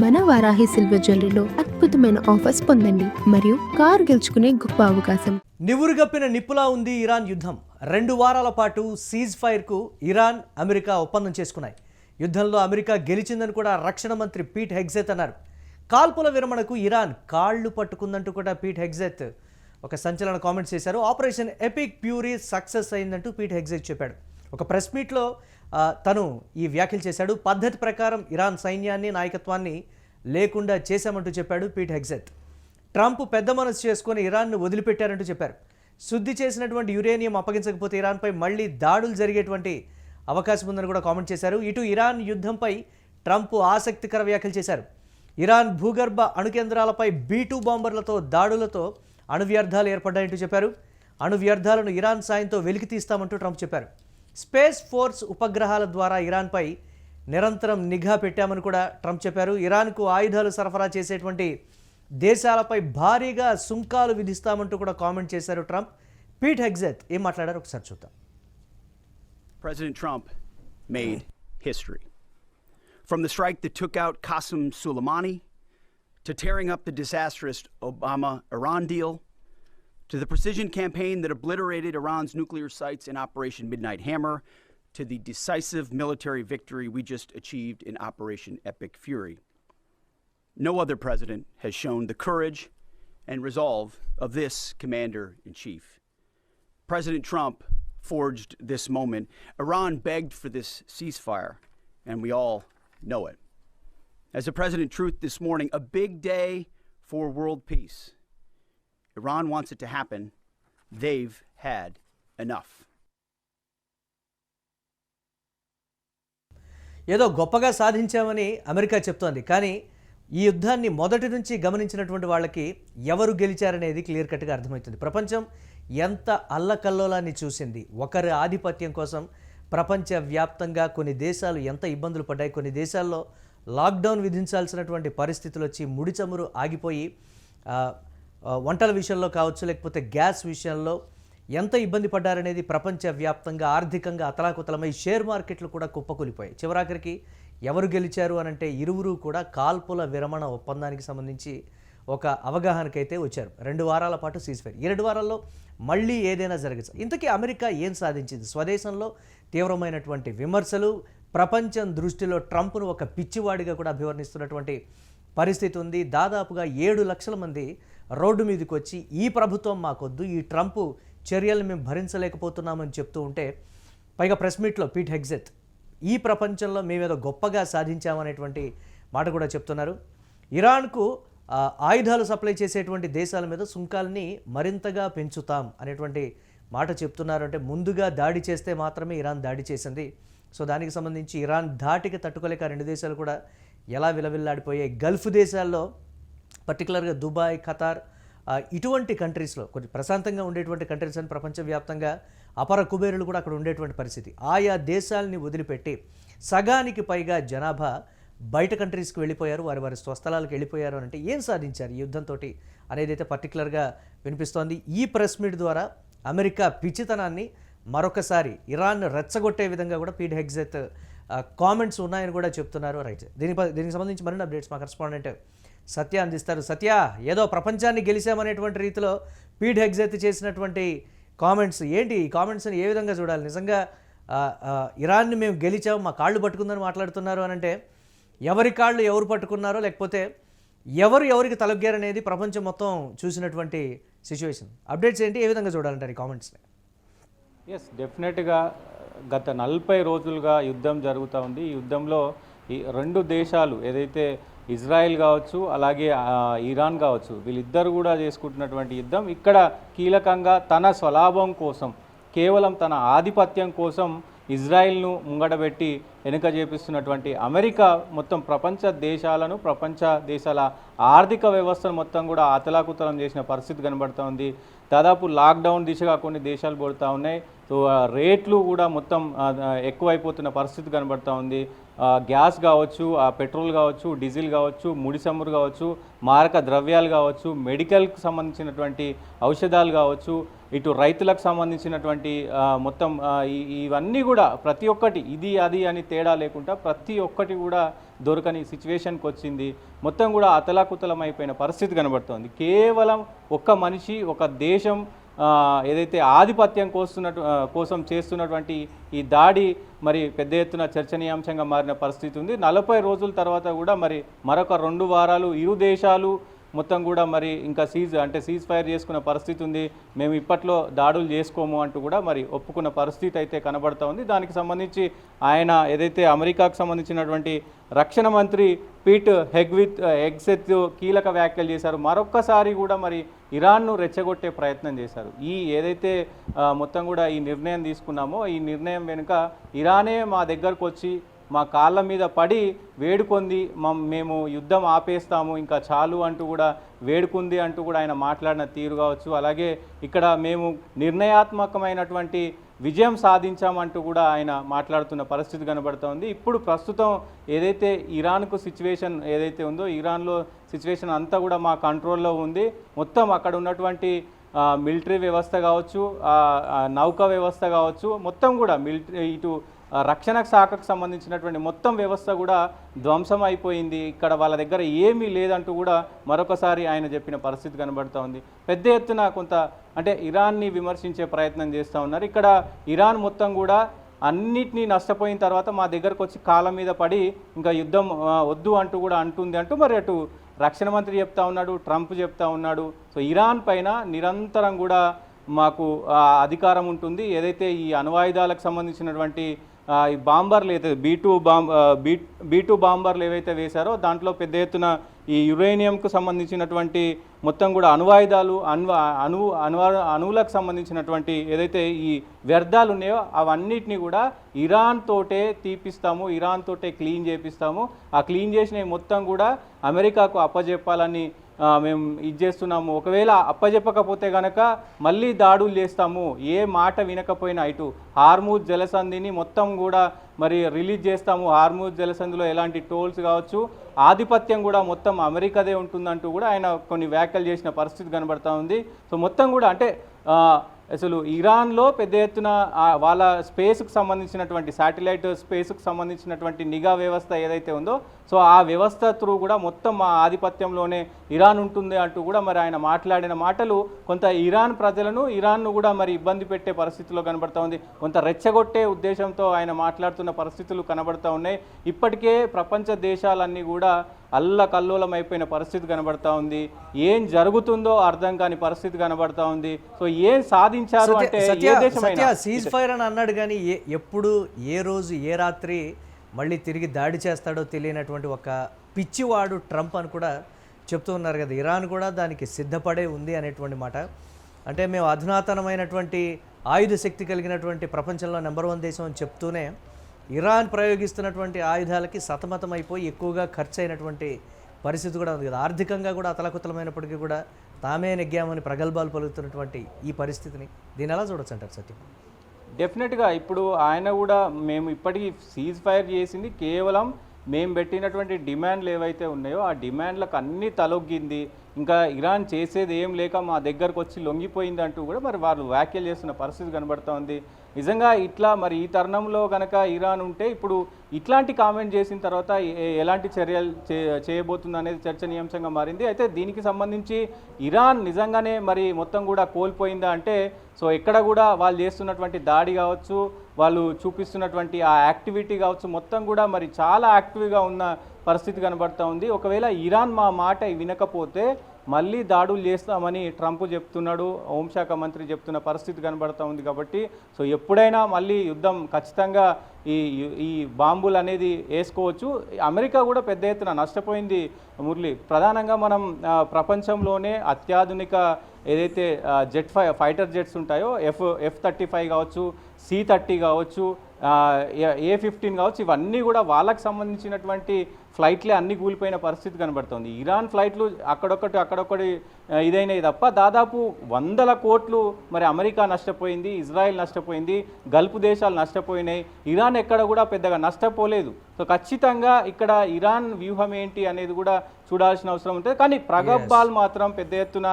మన వారాహి సిల్వర్ జ్యువెలరీలో అద్భుతమైన ఆఫర్స్ పొందండి మరియు కారు గెలుచుకునే గొప్ప అవకాశం. నివురుగప్పిన నిప్పులా ఉంది ఇరాన్ యుద్ధం. 2 వారాల పాటు సీజ్ ఫైర్కు ఇరాన్ అమెరికా ఒప్పందం చేసుకున్నాయి. యుద్ధంలో అమెరికా గెలిచిందని కూడా రక్షణ మంత్రి పీట్ హెగ్జెత్ అన్నారు. కాల్పుల విరమణకు ఇరాన్ కాళ్లు పట్టుకుందంటూ కూడా పీట్ హెగ్జెత్ ఒక సంచలన కామెంట్స్ చేశారు. ఆపరేషన్ ఎపిక్ ప్యూరీ సక్సెస్ అయిందంటూ పీట్ హెగ్జెత్ చెప్పాడు. ఒక ప్రెస్ మీట్లో తను ఈ వ్యాఖ్యలు చేశాడు. పద్ధతి ప్రకారం ఇరాన్ సైన్యాన్ని నాయకత్వాన్ని లేకుండా చేశామంటూ చెప్పాడు పీట్ హెగ్జెత్. ట్రంప్ పెద్ద మనసు చేసుకుని ఇరాన్ను వదిలిపెట్టారంటూ చెప్పారు. శుద్ధి చేసినటువంటి యురేనియం అప్పగించకపోతే ఇరాన్పై మళ్లీ దాడులు జరిగేటువంటి అవకాశం ఉందని కూడా కామెంట్ చేశారు. ఇటు ఇరాన్ యుద్ధంపై ట్రంప్ ఆసక్తికర వ్యాఖ్యలు చేశారు. ఇరాన్ భూగర్భ అణుకేంద్రాలపై B-2 బాంబర్లతో దాడులతో అణువ్యర్థాలు ఏర్పడ్డాయంటూ చెప్పారు. అణువ్యర్థాలను ఇరాన్ సాయంతో వెలికి తీస్తామంటూ ట్రంప్ చెప్పారు. స్పేస్ ఫోర్స్ ఉపగ్రహాల ద్వారా ఇరాన్పై నిరంతరం నిఘా పెట్టామని కూడా ట్రంప్ చెప్పారు. ఇరాన్కు ఆయుధాలు సరఫరా చేసేటువంటి దేశాలపై భారీగా సుంకాలు విధిస్తామంటూ కూడా కామెంట్ చేశారు ట్రంప్. పీట్ హెగ్జెత్ ఏం మాట్లాడారు ఒకసారి చూద్దాం. President Trump made history. From the strike that took out Qasem Soleimani, to tearing up the disastrous Obama-Iran deal, to the precision campaign that obliterated Iran's nuclear sites in Operation Midnight Hammer, to the decisive military victory we just achieved in Operation Epic Fury. No other president has shown the courage and resolve of this commander-in-chief. President Trump forged this moment. Iran begged for this ceasefire, and we all know it. As the President truth this morning, a big day for world peace. Iran wants it to happen. They've had enough. ఏదో గొప్పగా సాధించామని America చెప్తోంది. కానీ ఈ యుద్ధాన్ని మొదటి నుంచి గమనించినటువంటి వాళ్ళకి ఎవరు గెలిచారనేది క్లియర్ కట్గా అర్థమవుతుంది. ప్రపంచం ఎంత అల్లకల్లోలాన్ని చూసింది. ఒకరి ఆధిపత్యం కోసం ప్రపంచవ్యాప్తంగా కొన్ని దేశాలు ఎంత ఇబ్బందులు పడ్డాయి. కొన్ని దేశాల్లో లాక్డౌన్ విధించాల్సినటువంటి పరిస్థితులు వచ్చి ముడి చమురు ఆగిపోయి వంటల విషయంలో కావచ్చు, లేకపోతే గ్యాస్ విషయంలో ఎంత ఇబ్బంది పడ్డారనేది ప్రపంచవ్యాప్తంగా ఆర్థికంగా అతలాకుతలమై షేర్ మార్కెట్లు కూడా కుప్పకూలిపోయాయి. చివరాఖరికి ఎవరు గెలిచారు అనంటే ఇరువురు కూడా కాల్పుల విరమణ ఒప్పందానికి సంబంధించి ఒక అవగాహనకైతే వచ్చారు. 2 వారాల పాటు సీజ్ ఫైర్. ఈ 2 వారాల్లో మళ్ళీ ఏదైనా జరగచ్చు. ఇంతకీ అమెరికా ఏం సాధించింది? స్వదేశంలో తీవ్రమైనటువంటి విమర్శలు, ప్రపంచం దృష్టిలో ట్రంప్ను ఒక పిచ్చివాడిగా కూడా అభివర్ణిస్తున్నటువంటి పరిస్థితి ఉంది. దాదాపుగా 7 లక్షల మంది రోడ్డు మీదకి వచ్చి ఈ ప్రభుత్వం మాకొద్దు, ఈ ట్రంప్ చర్యలను మేము భరించలేకపోతున్నామని చెప్తూ ఉంటే, పైగా ప్రెస్ మీట్లో పీట్ హెగ్జెత్ ఈ ప్రపంచంలో మేమేదో గొప్పగా సాధించామనేటువంటి మాట కూడా చెప్తున్నారు. ఇరాన్కు ఆయుధాలు సప్లై చేసేటువంటి దేశాల మీద సుంకాలని మరింతగా పెంచుతాం అనేటువంటి మాట చెప్తున్నారు. అంటే ముందుగా దాడి చేస్తే మాత్రమే ఇరాన్ దాడి చేసింది. సో దానికి సంబంధించి ఇరాన్ ధాటికి తట్టుకోలేక 2 దేశాలు కూడా ఎలా విలవిల్లాడిపోయాయి. గల్ఫ్ దేశాల్లో పర్టికులర్గా దుబాయ్, ఖతార్ ఇటువంటి కంట్రీస్లో కొన్ని ప్రశాంతంగా ఉండేటువంటి కంట్రీస్ అని ప్రపంచవ్యాప్తంగా అపర కుబేరులు కూడా అక్కడ ఉండేటువంటి పరిస్థితి. ఆయా దేశాలని వదిలిపెట్టి సగానికి పైగా జనాభా బయట కంట్రీస్కి వెళ్ళిపోయారు, వారి వారి స్వస్థలాలకు వెళ్ళిపోయారు. అంటే ఏం సాధించారు ఈ యుద్ధంతో అనేది అయితే పర్టికులర్గా వినిపిస్తోంది. ఈ ప్రెస్ మీట్ ద్వారా అమెరికా పిచ్చితనాన్ని మరొకసారి ఇరాన్ రెచ్చగొట్టే విధంగా కూడా పీట్ హెగ్జెత్ కామెంట్స్ ఉన్నాయని కూడా చెప్తున్నారు. రైట్, దీనికి సంబంధించి మరిన్ని అప్డేట్స్ మా కరెస్పాండెంట్ సత్య అందిస్తారు. సత్య, ఏదో ప్రపంచాన్ని గెలిచామనేటువంటి రీతిలో పీట్ హెగ్జెత్ చేసినటువంటి కామెంట్స్ ఏంటి? ఈ కామెంట్స్ని ఏ విధంగా చూడాలి? నిజంగా ఇరాన్ని మేము గెలిచాము, మా కాళ్ళు పట్టుకుందని మాట్లాడుతున్నారు అని అంటే ఎవరి కాళ్ళు ఎవరు పట్టుకున్నారో, లేకపోతే ఎవరికి తలొగ్గారనేది ప్రపంచం మొత్తం చూసినటువంటి సిచ్యువేషన్. అప్డేట్స్ ఏంటి, ఏ విధంగా చూడాలంటారు ఈ కామెంట్స్ని? ఎస్, డెఫినెట్గా గత 40 రోజులుగా యుద్ధం జరుగుతూ ఉంది. ఈ యుద్ధంలో ఈ 2 దేశాలు ఏదైతే ఇజ్రాయెల్ కావచ్చు, అలాగే ఇరాన్ కావచ్చు, వీళ్ళిద్దరు కూడా చేసుకుంటున్నటువంటి యుద్ధం ఇక్కడ కీలకంగా తన స్వలాభం కోసం, కేవలం తన ఆధిపత్యం కోసం ఇజ్రాయెల్ను ముంగడబెట్టి వెనుక చేపిస్తున్నటువంటి అమెరికా మొత్తం ప్రపంచ దేశాల ఆర్థిక వ్యవస్థను మొత్తం కూడా అతలాకుతలం చేసిన పరిస్థితి కనబడుతూ ఉంది. దాదాపు లాక్డౌన్ దిశగా కొన్ని దేశాలు పడుతూ ఉన్నాయి. సో రేట్లు కూడా మొత్తం ఎక్కువైపోతున్న పరిస్థితి కనబడుతూ ఉంది. గ్యాస్ కావచ్చు, పెట్రోల్ కావచ్చు, డీజిల్ కావచ్చు, ముడి చమురు కావచ్చు, మారక ద్రవ్యాలు కావచ్చు, మెడికల్కి సంబంధించినటువంటి ఔషధాలు కావచ్చు, ఇటు రైతులకు సంబంధించినటువంటి మొత్తం ఇవన్నీ కూడా ప్రతి ఒక్కటి ఇది అది అని తేడా లేకుండా ప్రతి ఒక్కటి కూడా దొరకని సిచ్యువేషన్కి వచ్చింది. మొత్తం కూడా అతలాకుతలమైపోయిన పరిస్థితి కనబడుతోంది. కేవలం ఒక్క మనిషి, ఒక దేశం ఏదైతే ఆధిపత్యం కోసం చేస్తున్నటువంటి ఈ దాడి మరి పెద్ద ఎత్తున చర్చనీయాంశంగా మారిన పరిస్థితి ఉంది. 40 రోజుల తర్వాత కూడా మరి మరొక 2 వారాలు ఇరు దేశాలు మొత్తం కూడా మరి ఇంకా సీజ్ ఫైర్ చేసుకున్న పరిస్థితి ఉంది. మేము ఇప్పట్లో దాడులు చేసుకోము అంటూ కూడా మరి ఒప్పుకున్న పరిస్థితి అయితే కనబడుతూ ఉంది. దానికి సంబంధించి ఆయన ఏదైతే అమెరికాకు సంబంధించినటువంటి రక్షణ మంత్రి పీట్ హెగ్సెత్ కీలక వ్యాఖ్యలు చేశారు. మరొక్కసారి కూడా మరి ఇరాన్ను రెచ్చగొట్టే ప్రయత్నం చేశారు. ఏదైతే మొత్తం కూడా ఈ నిర్ణయం తీసుకున్నామో ఈ నిర్ణయం వెనుక ఇరానే మా దగ్గరకు వచ్చి మా కాళ్ళ మీద పడి వేడుకొంది, మేము యుద్ధం ఆపేస్తాము ఇంకా చాలు అంటూ కూడా వేడుకుంది అంటూ కూడా ఆయన మాట్లాడిన తీరు కావచ్చు. అలాగే ఇక్కడ మేము నిర్ణయాత్మకమైనటువంటి విజయం సాధించామంటూ కూడా ఆయన మాట్లాడుతున్న పరిస్థితి కనబడుతోంది. ఇప్పుడు ప్రస్తుతం ఏదైతే ఇరాన్కు సిచ్యువేషన్ ఏదైతే ఉందో ఇరాన్లో సిచ్యువేషన్ అంతా కూడా మా కంట్రోల్లో ఉంది. మొత్తం అక్కడ ఉన్నటువంటి మిలిటరీ వ్యవస్థ కావచ్చు, నౌకా వ్యవస్థ కావచ్చు, మొత్తం కూడా ఇటు రక్షణ శాఖకు సంబంధించినటువంటి మొత్తం వ్యవస్థ కూడా ధ్వంసం అయిపోయింది. ఇక్కడ వాళ్ళ దగ్గర ఏమీ లేదంటూ కూడా మరొకసారి ఆయన చెప్పిన పరిస్థితి కనబడుతూ ఉంది. పెద్ద ఎత్తున కొంత అంటే ఇరాన్ని విమర్శించే ప్రయత్నం చేస్తూ ఉన్నారు. ఇక్కడ ఇరాన్ మొత్తం కూడా అన్నిటినీ నష్టపోయిన తర్వాత మా దగ్గరకు వచ్చి కాళ్ళ మీద పడి ఇంకా యుద్ధం వద్దు అంటూ కూడా అంటుంది అంటూ మరి అటు రక్షణ మంత్రి చెప్తా ఉన్నాడు, ట్రంప్ చెప్తా ఉన్నాడు. సో ఇరాన్ పైన నిరంతరం కూడా మాకు అధికారం ఉంటుంది. ఏదైతే ఈ అణ్వాయుధాలకు సంబంధించినటువంటి ఈ బాంబర్లు అయితే B2 బాంబర్లు ఏవైతే వేశారో దాంట్లో పెద్ద ఎత్తున ఈ యురేనియంకు సంబంధించినటువంటి మొత్తం కూడా అణ్వాయుధాలు అణువులకు సంబంధించినటువంటి ఏదైతే ఈ వ్యర్థాలు ఉన్నాయో అవన్నిటిని కూడా ఇరాన్ తోటే తీపిస్తాము, ఇరాన్ తోటే క్లీన్ చేపిస్తాము. ఆ క్లీన్ చేసినవి మొత్తం కూడా అమెరికాకు అప్పజెప్పాలని మేము చేస్తున్నాము. ఒకవేళ అప్పజెప్పకపోతే కనుక మళ్ళీ దాడులు చేస్తాము. ఏ మాట వినకపోయినా ఇటు హార్మూజ్ జలసంధిని మొత్తం కూడా మరి రిలీజ్ చేస్తాము. హార్మూజ్ జలసంధిలో ఎలాంటి టోల్స్ కావచ్చు, ఆధిపత్యం కూడా మొత్తం అమెరికాదే ఉంటుందంటూ కూడా ఆయన కొన్ని వ్యాఖ్యలు చేసిన పరిస్థితి కనబడతా ఉంది. సో మొత్తం కూడా అంటే అసలు ఇరాన్లో పెద్ద ఎత్తున వాళ్ళ స్పేస్కి సంబంధించినటువంటి శాటిలైట్ స్పేస్కి సంబంధించినటువంటి నిఘా వ్యవస్థ ఏదైతే ఉందో సో ఆ వ్యవస్థ త్రూ కూడా మొత్తం మా ఆధిపత్యంలోనే ఇరాన్ ఉంటుంది అంటూ కూడా మరి ఆయన మాట్లాడిన మాటలు కొంత ఇరాన్ ప్రజలను ఇరాన్ను కూడా మరి ఇబ్బంది పెట్టే పరిస్థితిలో కనబడుతూ ఉంది. కొంత రెచ్చగొట్టే ఉద్దేశంతో ఆయన మాట్లాడుతున్న పరిస్థితులు కనబడుతూ ఉన్నాయి. ఇప్పటికే ప్రపంచ దేశాలన్నీ కూడా అల్లకల్లోలం అయిపోయిన పరిస్థితి కనబడతా ఉంది. ఏం జరుగుతుందో అర్థం కాని పరిస్థితి కనబడతా ఉంది. సో ఏం సాధించారు అంటే ఏ దేశమైనా సీజ్ ఫైర్ అని అన్నాడు కానీ ఎప్పుడు ఏ రోజు ఏ రాత్రి మళ్ళీ తిరిగి దాడి చేస్తాడో తెలియనటువంటి ఒక పిచ్చివాడు ట్రంప్ అని కూడా చెప్తూ ఉన్నారు కదా. ఇరాన్ కూడా దానికి సిద్ధపడే ఉంది అనేటువంటి మాట. అంటే మేము అధునాతనమైనటువంటి ఆయుధ శక్తి కలిగినటువంటి ప్రపంచంలో నెంబర్ 1 దేశం అని చెప్తూనే ఇరాన్ ప్రయోగిస్తున్నటువంటి ఆయుధాలకి సతమతం అయిపోయి ఎక్కువగా ఖర్చు అయినటువంటి పరిస్థితి కూడా ఉంది కదా. ఆర్థికంగా కూడా అతలకుతలమైనప్పటికీ కూడా తామే నెగ్గామని ప్రగల్భాలు పలుకుతున్నటువంటి ఈ పరిస్థితిని దీన్ని ఎలా చూడొచ్చు అంటారు సత్యం? డెఫినెట్గా ఇప్పుడు ఆయన కూడా మేము ఇప్పటికీ సీజ్ ఫైర్ చేసింది కేవలం మేము పెట్టినటువంటి డిమాండ్లు ఏవైతే ఉన్నాయో ఆ డిమాండ్లకు అన్నీ తలొగ్గింది, ఇంకా ఇరాన్ చేసేది ఏం లేక మా దగ్గరకు వచ్చి లొంగిపోయింది అంటూ కూడా మరి వాళ్ళు వ్యాఖ్యలు చేస్తున్న పరిస్థితి కనబడుతూ ఉంది. నిజంగా ఇట్లా మరి ఈ తరుణంలో కనుక ఇరాన్ ఉంటే ఇప్పుడు ఇట్లాంటి కామెంట్ చేసిన తర్వాత ఎలాంటి చర్యలు చేయబోతుంది అనేది చర్చనీయాంశంగా మారింది. అయితే దీనికి సంబంధించి ఇరాన్ నిజంగానే మరి మొత్తం కూడా కోల్పోయిందా అంటే సో ఎక్కడ కూడా వాళ్ళు చేస్తున్నటువంటి దాడి కావచ్చు, వాళ్ళు చూపిస్తున్నటువంటి ఆ యాక్టివిటీ కావచ్చు, మొత్తం కూడా మరి చాలా యాక్టివ్గా ఉన్న పరిస్థితి కనబడుతూ ఉంది. ఒకవేళ ఇరాన్ మా మాట వినకపోతే మళ్ళీ దాడులు చేస్తామని ట్రంప్ చెప్తున్నాడు, హోంశాఖ మంత్రి చెప్తున్న పరిస్థితి కనబడుతూ ఉంది. కాబట్టి సో ఎప్పుడైనా మళ్ళీ యుద్ధం ఖచ్చితంగా ఈ బాంబులు అనేది వేసుకోవచ్చు. అమెరికా కూడా పెద్ద ఎత్తున నష్టపోయింది మురళి. ప్రధానంగా మనం ప్రపంచంలోనే అత్యాధునిక ఏదైతే ఫైటర్ జెట్స్ ఉంటాయో F-35 కావచ్చు, C-30 కావచ్చు, A-15 కావచ్చు, ఇవన్నీ కూడా వాళ్ళకి సంబంధించినటువంటి ఫ్లైట్లే అన్ని కూలిపోయిన పరిస్థితి కనబడుతుంది. ఇరాన్ ఫ్లైట్లు అక్కడొక్కటి ఇదైనవి తప్ప దాదాపు 100 కోట్లు మరి అమెరికా నష్టపోయింది, ఇజ్రాయెల్ నష్టపోయింది, గల్ఫ్ దేశాలు నష్టపోయినాయి. ఇరాన్ ఎక్కడ కూడా పెద్దగా నష్టపోలేదు. సో ఖచ్చితంగా ఇక్కడ ఇరాన్ వ్యూహం ఏంటి అనేది కూడా చూడాల్సిన అవసరం ఉంటుంది. కానీ ప్రగల్భాలు మాత్రం పెద్ద ఎత్తున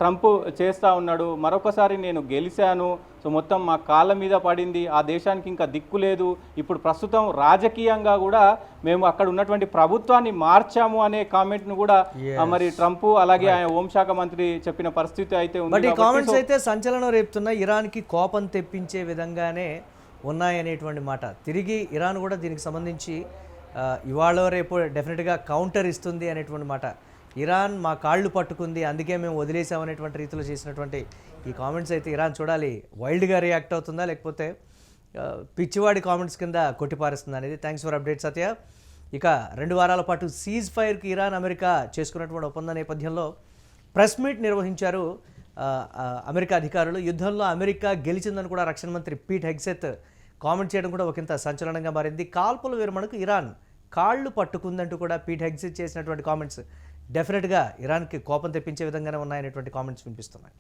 ట్రంప్ చేస్తూ ఉన్నాడు. మరొకసారి నేను గెలిచాను, సో మొత్తం మా కాళ్ళ మీద పడింది, ఆ దేశానికి ఇంకా దిక్కు లేదు, ఇప్పుడు ప్రస్తుతం రాజకీయంగా కూడా మేము అక్కడ ఉన్నటువంటి ప్రభుత్వాన్ని మార్చాము అనే కామెంట్ను కూడా మరి ట్రంప్ అలాగే ఆయన హోంశాఖ మంత్రి చెప్పిన పరిస్థితి అయితే ఉంది. బట్ ఈ కామెంట్స్ అయితే సంచలనం రేపుతున్న, ఇరాన్కి కోపం తెప్పించే విధంగానే ఉన్నాయనేటువంటి మాట. తిరిగి ఇరాన్ కూడా దీనికి సంబంధించి ఇవాళ రేపు డెఫినెట్గా కౌంటర్ ఇస్తుంది అనేటువంటి మాట. ఇరాన్ మా కాళ్ళు పట్టుకుంది, అందుకే మేము వదిలేసామనేటువంటి రీతిలో చేసినటువంటి ఈ కామెంట్స్ అయితే ఇరాన్ చూడాలి వైల్డ్గా రియాక్ట్ అవుతుందా, లేకపోతే పిచ్చివాడి కామెంట్స్ కింద కొట్టిపారుస్తుంది అనేది. థ్యాంక్స్ ఫర్ అప్డేట్ సత్య. ఇక 2 వారాల పాటు సీజ్ ఫైర్కి ఇరాన్ అమెరికా చేసుకున్నటువంటి ఒప్పంద నేపథ్యంలో ప్రెస్ మీట్ నిర్వహించారు అమెరికా అధికారులు. యుద్ధంలో అమెరికా గెలిచిందని కూడా రక్షణ మంత్రి పీట్ హెగ్సెత్ కామెంట్ చేయడం కూడా ఒకంత సంచలనంగా మారింది. కాల్పుల విరమణకు ఇరాన్ కాళ్ళు పట్టుకుందంటూ కూడా పీట్ హెగ్సెత్ చేసినటువంటి కామెంట్స్ డెఫినెట్గా ఇరాన్కి కోపం తెప్పించే విధంగానే ఉన్నాయనేటువంటి కామెంట్స్ వినిపిస్తున్నాయి.